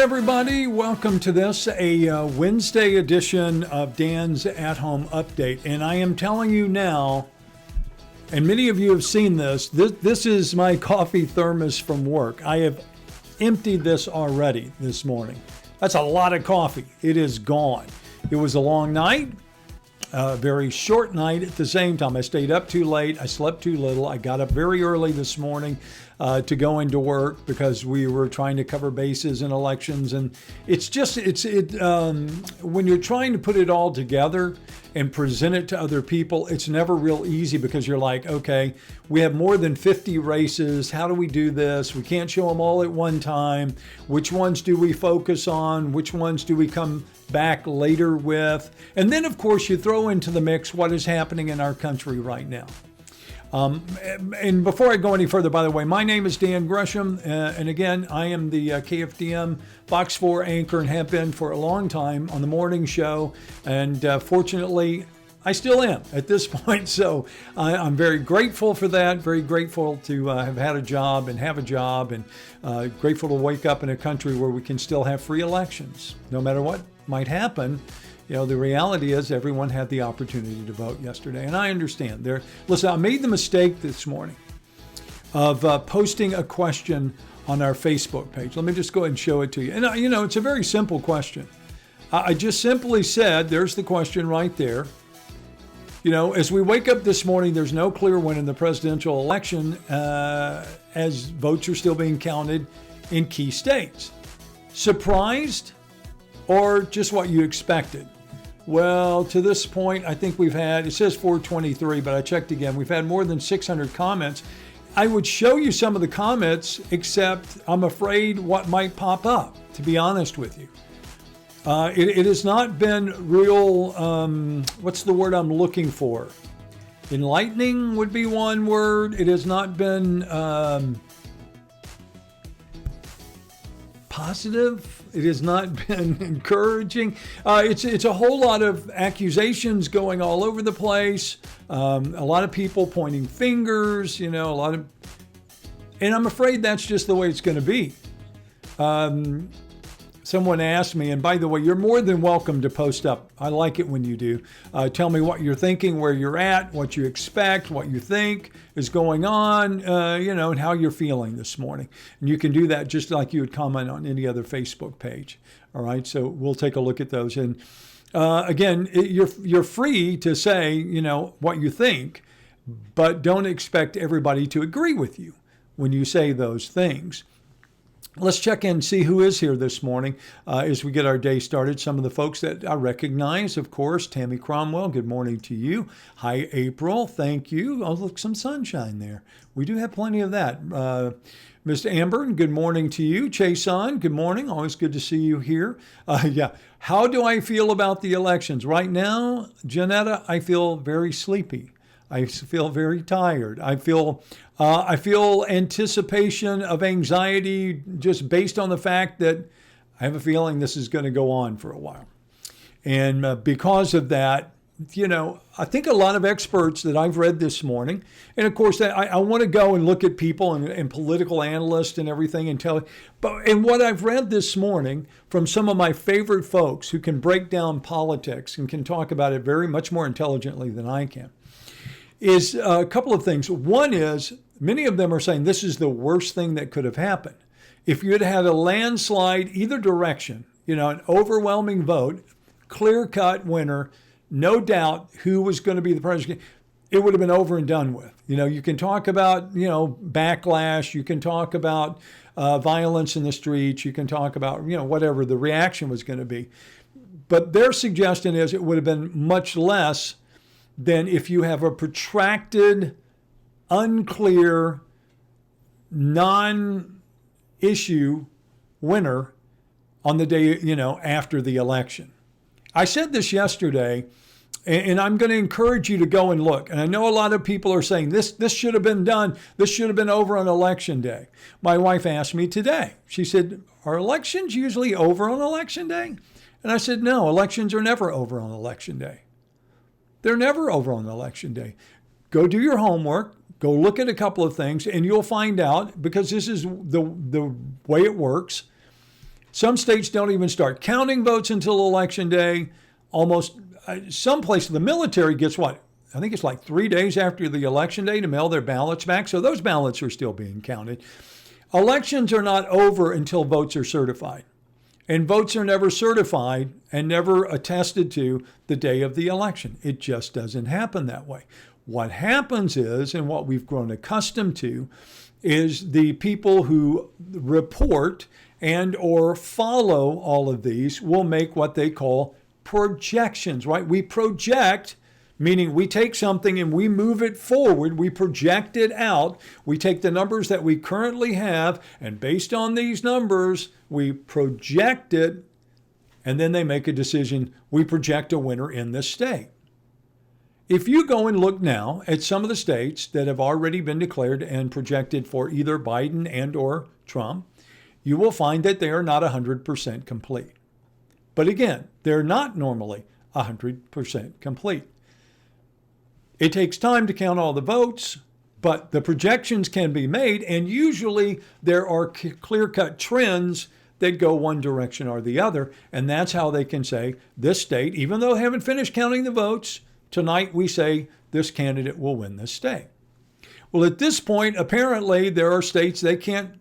everybody. Welcome to this, a Wednesday edition of Dan's At Home Update. And I am telling you now, and many of you have seen this is my coffee thermos from work. I have emptied this already this morning. That's a lot of coffee. It is gone. It was a long night, a very short night at the same time. I stayed up too late. I slept too little. I got up very early this morning to go into work because we were trying to cover bases in elections. And when you're trying to put it all together and present it to other people, it's never real easy because you're like, okay, we have more than 50 races. How do we do this? We can't show them all at one time. Which ones do we focus on? Which ones do we come back later with? And then, of course, you throw into the mix what is happening in our country right now. And before I go any further, by the way, my name is Dan Gresham, and again, I am the KFDM Fox 4 anchor and have been for a long time on the morning show, and fortunately, I still am at this point, so I'm very grateful for that, very grateful to have had a job, and grateful to wake up in a country where we can still have free elections, no matter what might happen. You know, the reality is everyone had the opportunity to vote yesterday, and I understand. Listen, I made the mistake this morning of posting a question on our Facebook page. Let me just go ahead and show it to you. And, it's a very simple question. I just simply said, there's the question right there. You know, as we wake up this morning, there's no clear win in the presidential election as votes are still being counted in key states. Surprised or just what you expected? Well, to this point, I think we've had, it says 423, but I checked again. We've had more than 600 comments. I would show you some of the comments, except I'm afraid what might pop up, to be honest with you. It has not been real, what's the word I'm looking for? Enlightening would be one word. It has not been positive. It has not been encouraging. It's a whole lot of accusations going all over the place. A lot of people pointing fingers, and I'm afraid that's just the way it's going to be. Someone asked me, and by the way, you're more than welcome to post up. I like it when you do. Tell me what you're thinking, where you're at, what you expect, what you think is going on, and how you're feeling this morning. And you can do that just like you would comment on any other Facebook page. All right, so we'll take a look at those. And again, you're free to say, what you think, but don't expect everybody to agree with you when you say those things. Let's check in and see who is here this morning as we get our day started. Some of the folks that I recognize, of course, Tammy Cromwell, good morning to you. Hi, April, thank you. Oh, look, some sunshine there. We do have plenty of that. Mr. Amber, good morning to you. Chason, good morning. Always good to see you here. How do I feel about the elections? Right now, Janetta, I feel very sleepy. I feel very tired. I feel anticipation of anxiety just based on the fact that I have a feeling this is going to go on for a while. And because of that, I think a lot of experts that I've read this morning, and of course, I want to go and look at people and political analysts and everything and what I've read this morning from some of my favorite folks who can break down politics and can talk about it very much more intelligently than I can, is a couple of things. One is, many of them are saying this is the worst thing that could have happened. If you had had a landslide either direction, an overwhelming vote, clear-cut winner, no doubt who was going to be the president, it would have been over and done with. You can talk about, backlash. You can talk about violence in the streets. You can talk about, whatever the reaction was going to be. But their suggestion is it would have been much less than if you have a protracted, unclear, non-issue winner on the day, after the election. I said this yesterday, and I'm going to encourage you to go and look. And I know a lot of people are saying this should have been done. This should have been over on election day. My wife asked me today. She said, are elections usually over on election day? And I said, no, elections are never over on election day. They're never over on election day. Go do your homework. Go look at a couple of things, and you'll find out, because this is the way it works. Some states don't even start counting votes until election day. Almost some places, the military gets what? I think it's like 3 days after the election day to mail their ballots back. So those ballots are still being counted. Elections are not over until votes are certified. And votes are never certified and never attested to the day of the election. It just doesn't happen that way. What happens is, and what we've grown accustomed to, is the people who report and or follow all of these will make what they call projections, right? We project, meaning we take something and we move it forward, we project it out, we take the numbers that we currently have, and based on these numbers, we project it, and then they make a decision. We project a winner in this state. If you go and look now at some of the states that have already been declared and projected for either Biden and or Trump, you will find that they are not 100% complete. But again, they're not normally 100% complete. It takes time to count all the votes, but the projections can be made, and usually there are clear-cut trends that go one direction or the other, and that's how they can say this state, even though they haven't finished counting the votes, tonight we say this candidate will win this state. Well, at this point, apparently there are states they can't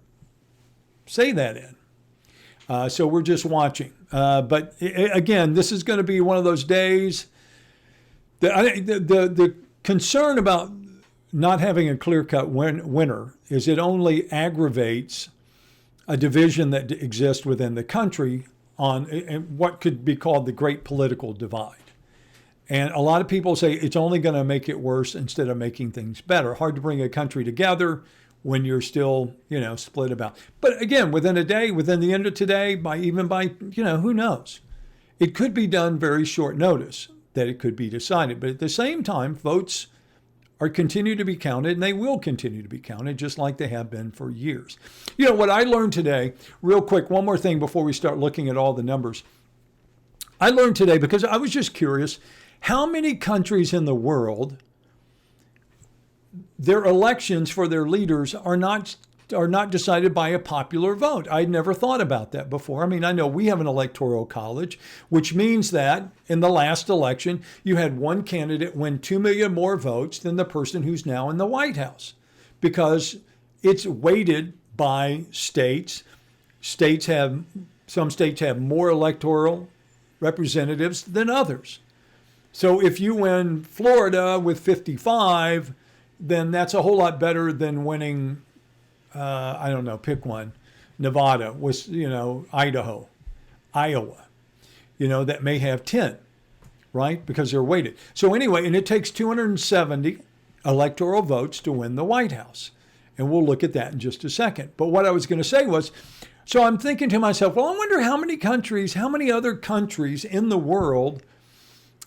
say that in. So we're just watching. But again, this is going to be one of those days. The concern about not having a clear-cut winner is it only aggravates a division that exists within the country on what could be called the great political divide. And a lot of people say it's only going to make it worse instead of making things better. Hard to bring a country together when you're still, split about. But again, within a day, within the end of today, by who knows? It could be done very short notice that it could be decided. But at the same time, votes are continue to be counted, and they will continue to be counted just like they have been for years. What I learned today, real quick, one more thing before we start looking at all the numbers. I learned today, because I was just curious, how many countries in the world, their elections for their leaders are not decided by a popular vote? I'd never thought about that before. I mean, I know we have an electoral college, which means that in the last election, you had one candidate win 2 million more votes than the person who's now in the White House, because it's weighted by states. Some states have more electoral representatives than others. So if you win Florida with 55, then that's a whole lot better than winning, pick one, Nevada, with, Idaho, Iowa, that may have 10, right? Because they're weighted. So anyway, and it takes 270 electoral votes to win the White House. And we'll look at that in just a second. But what I was going to say was, so I'm thinking to myself, well, I wonder how many other countries in the world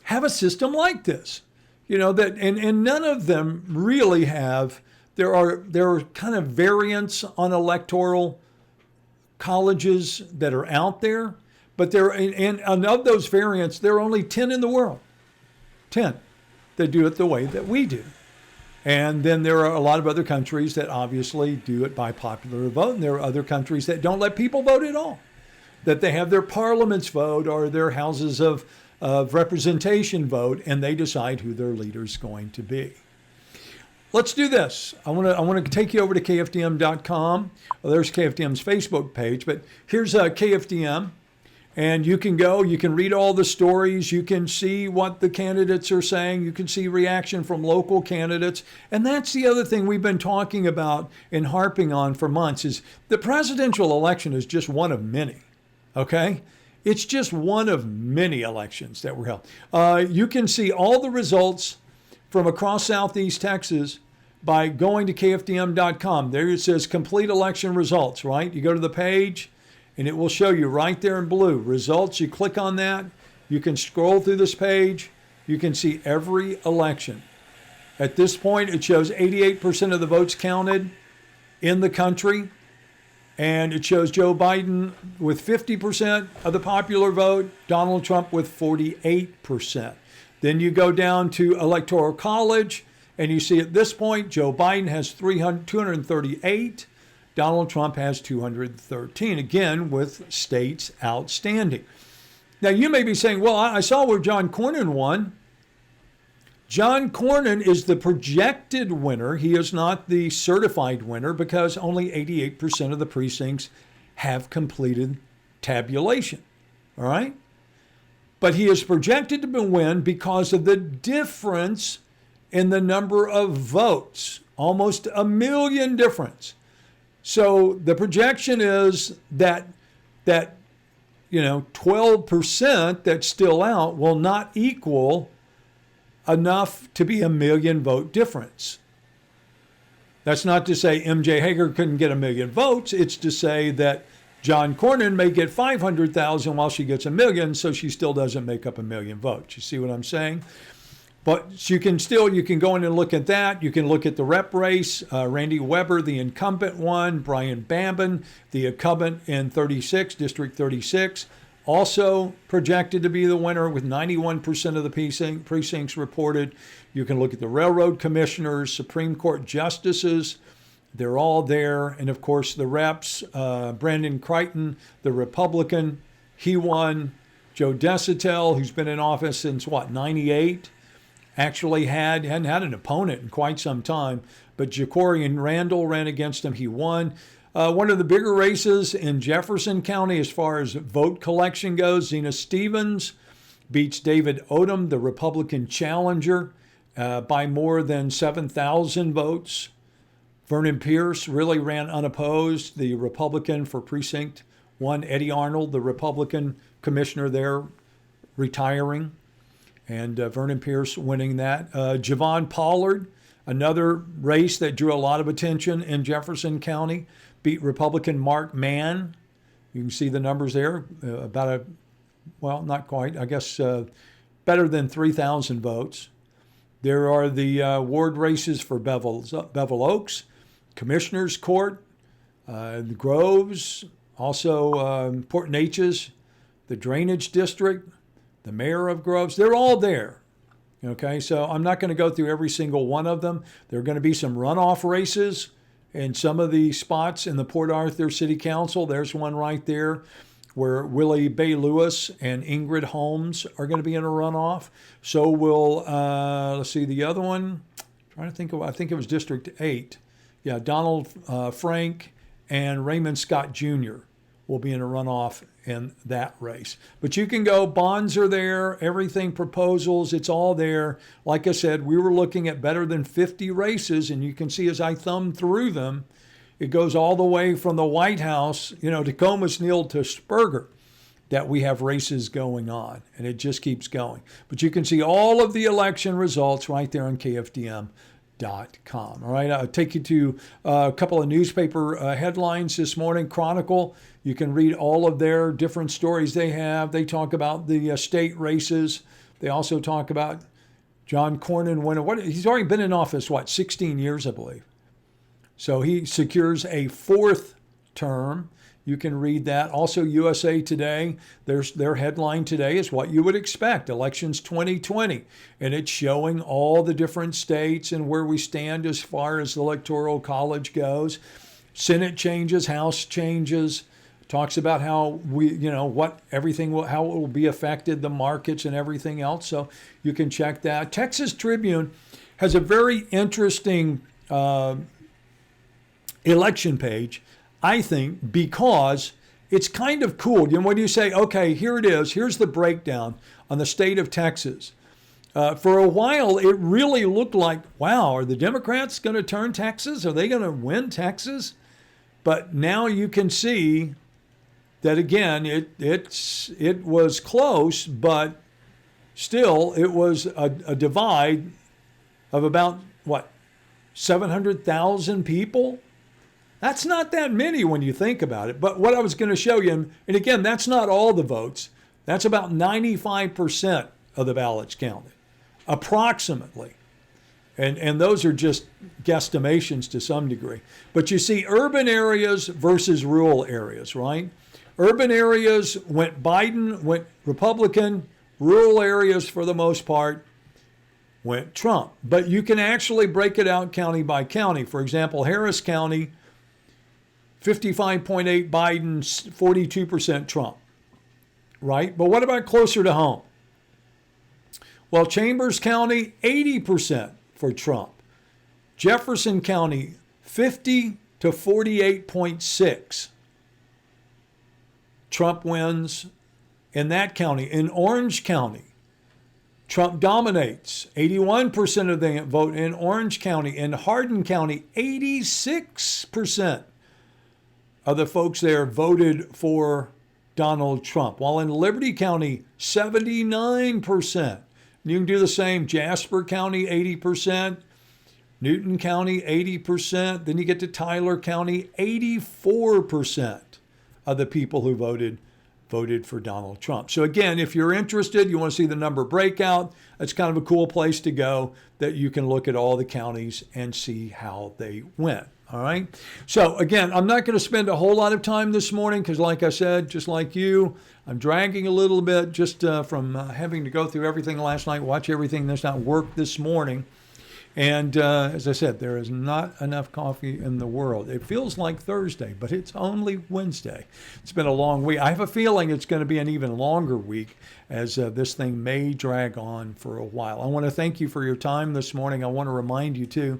have a system like this, and none of them really have. There are kind of variants on electoral colleges that are out there, but and of those variants, there are only 10 in the world, 10 that do it the way that we do. And then there are a lot of other countries that obviously do it by popular vote, and there are other countries that don't let people vote at all, that they have their parliaments vote or their houses of representation vote, and they decide who their leader's going to be. Let's do this. I want to take you over to KFDM.com. Well, there's KFDM's Facebook page, but here's KFDM, and you can go. You can read all the stories. You can see what the candidates are saying. You can see reaction from local candidates, and that's the other thing we've been talking about and harping on for months is the presidential election is just one of many. Okay. It's just one of many elections that were held. You can see all the results from across Southeast Texas by going to KFDM.com. There it says complete election results, right? You go to the page and it will show you right there in blue results. You click on that. You can scroll through this page. You can see every election. At this point, it shows 88% of the votes counted in the country. And it shows Joe Biden with 50% of the popular vote, Donald Trump with 48%. Then you go down to Electoral College, and you see at this point, Joe Biden has 238, Donald Trump has 213, again, with states outstanding. Now, you may be saying, well, I saw where John Cornyn won. John Cornyn is the projected winner. He is not the certified winner because only 88% of the precincts have completed tabulation. All right? But he is projected to win because of the difference in the number of votes, almost 1 million difference. So the projection is that 12% that's still out will not equal enough to be 1 million vote difference. That's not to say MJ Hager couldn't get 1 million votes. It's to say that John Cornyn may get 500,000 while she gets 1 million, so she still doesn't make up 1 million votes. You see what I'm saying? But you can go in and look at that. You can look at the rep race. Randy Weber, the incumbent, won. Brian Bambin, the incumbent in District 36, also projected to be the winner with 91% of the precincts reported. You can look at the railroad commissioners, Supreme Court justices. They're all there. And, of course, the reps, Brandon Crichton, the Republican, he won. Joe Desautels, who's been in office since, 98, actually hadn't had an opponent in quite some time. But Jacorian Randall ran against him. He won. One of the bigger races in Jefferson County as far as vote collection goes, Zena Stevens beats David Odom, the Republican challenger, by more than 7,000 votes. Vernon Pierce really ran unopposed, the Republican for Precinct 1. Eddie Arnold, the Republican commissioner there, retiring. And Vernon Pierce winning that. Javon Pollard, another race that drew a lot of attention in Jefferson County, beat Republican Mark Mann. You can see the numbers there, not quite, I guess better than 3,000 votes. There are the ward races for Bevel Oaks, Commissioner's Court, the Groves, also Port Neches, the Drainage District, the Mayor of Groves. They're all there. Okay, so I'm not going to go through every single one of them. There are going to be some runoff races in some of the spots in the Port Arthur City Council. There's one right there where Willie Bay Lewis and Ingrid Holmes are going to be in a runoff. So will, let's see, the other one, I think it was District 8. Yeah, Donald Frank and Raymond Scott Jr. will be in a runoff in that race. But you can go, bonds are there, everything, proposals, it's all there. Like I said, we were looking at better than 50 races, and you can see as I thumb through them, it goes all the way from the White House, to Comus Neal to Sperger, that we have races going on, and it just keeps going. But you can see all of the election results right there on KFDM.com. All right, I'll take you to a couple of newspaper headlines this morning. Chronicle, you can read all of their different stories they have. They talk about the state races. They also talk about John Cornyn winning. He's already been in office, 16 years, I believe. So he secures a 4th term. You can read that. Also, USA Today, their headline today is what you would expect, Elections 2020. And it's showing all the different states and where we stand as far as the Electoral College goes. Senate changes, House changes, talks about how how it will be affected, the markets and everything else. So you can check that. Texas Tribune has a very interesting election page, I think, because it's kind of cool. When you say, okay, here it is, here's the breakdown on the state of Texas. For a while, it really looked like, wow, are the Democrats going to turn Texas? Are they going to win Texas? But now you can see that, again, it was close, but still it was a divide of about, 700,000 people? That's not that many when you think about it. But what I was going to show you, and again, that's not all the votes. That's about 95% of the ballots counted, approximately. And those are just guesstimations to some degree. But you see urban areas versus rural areas, right? Urban areas went Biden, went Republican. Rural areas, for the most part, went Trump. But you can actually break it out county by county. For example, Harris County, 55.8 Biden, 42% Trump, right? But what about closer to home? Well, Chambers County, 80% for Trump. Jefferson County, 50 to 48.6. Trump wins in that county. In Orange County, Trump dominates. 81% of the vote in Orange County. In Hardin County, 86% of the folks there voted for Donald Trump. While in Liberty County, 79%. You can do the same. Jasper County, 80%. Newton County, 80%. Then you get to Tyler County, 84% of the people who voted for Donald Trump. So again, if you're interested, you want to see the number breakout, it's kind of a cool place to go that you can look at all the counties and see how they went. All right. So again, I'm not going to spend a whole lot of time this morning because like I said, just like you, I'm dragging a little bit just from having to go through everything last night, watch everything that's not work this morning. And as I said, there is not enough coffee in the world. It feels like Thursday, but it's only Wednesday. It's been a long week. I have a feeling it's going to be an even longer week as this thing may drag on for a while. I want to thank you for your time this morning. I want to remind you, too,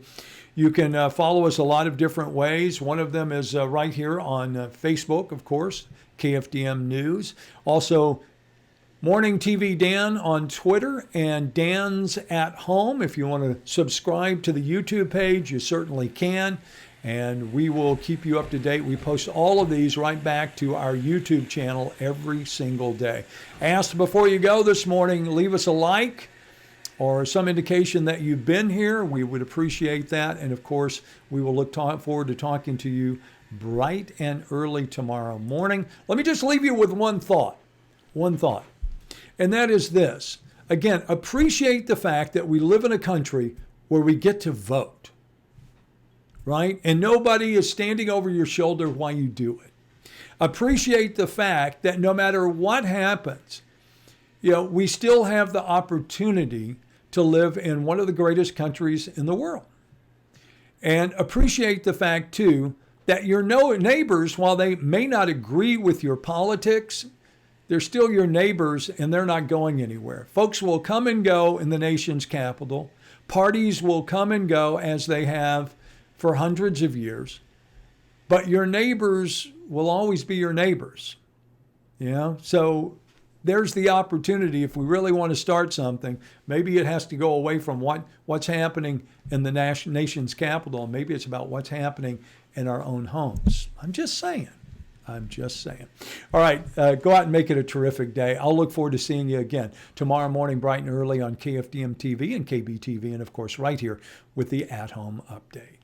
you can follow us a lot of different ways. One of them is right here on Facebook, of course, KFDM News. Also, Morning TV Dan on Twitter and Dan's at Home. If you want to subscribe to the YouTube page, you certainly can. And we will keep you up to date. We post all of these right back to our YouTube channel every single day. Ask before you go this morning, leave us a like or some indication that you've been here. We would appreciate that. And of course, we will look forward to talking to you bright and early tomorrow morning. Let me just leave you with one thought. And that is this. Again, appreciate the fact that we live in a country where we get to vote, right? And nobody is standing over your shoulder while you do it. Appreciate the fact that no matter what happens, we still have the opportunity to live in one of the greatest countries in the world. And appreciate the fact, too, that your neighbors, while they may not agree with your politics, they're still your neighbors and they're not going anywhere. Folks will come and go in the nation's capital. Parties will come and go as they have for hundreds of years. But your neighbors will always be your neighbors. So there's the opportunity. If we really want to start something, maybe it has to go away from what's happening in the nation's capital. Maybe it's about what's happening in our own homes. I'm just saying. All right, go out and make it a terrific day. I'll look forward to seeing you again tomorrow morning, bright and early on KFDM TV and KBTV, and of course right here with the At Home Update.